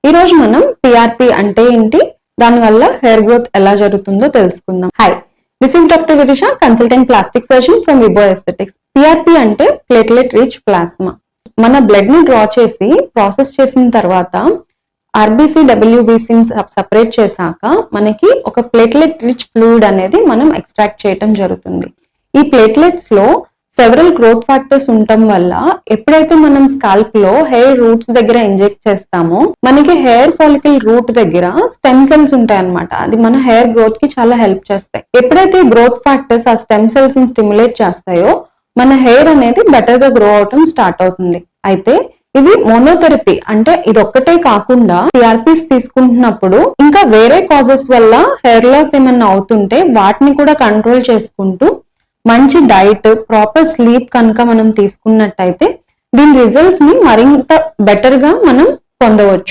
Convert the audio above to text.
ఈ రోజు మనం పిఆర్పి అంటే ఏంటి, దానివల్ల హెయిర్ గ్రోత్ ఎలా జరుగుతుందో తెలుసుకుందాం. Hi, this is doctor Virisha, consultant plastic surgeon from Vibo aesthetics. PRP అంటే ప్లేట్లెట్ రిచ్ ప్లాస్మా. మన బ్లడ్ ని డ్రా చేసి ప్రాసెస్ చేసిన తర్వాత ఆర్బీసీ డబ్ల్యూబీసీ సపరేట్ చేశాక మనకి ఒక ప్లేట్లెట్ రిచ్ ఫ్లూయిడ్ అనేది మనం ఎక్స్ట్రాక్ట్ చేయటం జరుగుతుంది. ఈ ప్లేట్లెట్స్ లో సెవరల్ గ్రోత్ ఫ్యాక్టర్స్ ఉండటం వల్ల ఎప్పుడైతే మనం స్కాల్ప్ లో హెయిర్ రూట్స్ దగ్గర ఇంజెక్ట్ చేస్తామో మనకి హెయిర్ ఫాలికల్ రూట్ దగ్గర స్టెమ్ సెల్స్ ఉంటాయి అన్నమాట. అది మన హెయిర్ గ్రోత్ కి చాలా హెల్ప్ చేస్తాయి. ఎప్పుడైతే గ్రోత్ ఫ్యాక్టర్స్ ఆ స్టెమ్ సెల్స్ ని స్టిమ్యులేట్ చేస్తాయో మన హెయిర్ అనేది బెటర్ గా గ్రో అవటం స్టార్ట్ అవుతుంది. అయితే ఇది మోనోథెరపీ అంటే ఇది ఒక్కటే కాకుండా పిఆర్పీస్ తీసుకుంటున్నప్పుడు ఇంకా వేరే కాజెస్ వల్ల హెయిర్ లాస్ ఏమన్నా అవుతుంటే వాటిని కూడా కంట్రోల్ చేసుకుంటూ మంచి డైట్, ప్రాపర్ స్లీప్ కనుక మనం తీసుకున్నట్టయితే దీని రిజల్ట్స్ ని మరింత బెటర్ గా మనం పొందవచ్చు.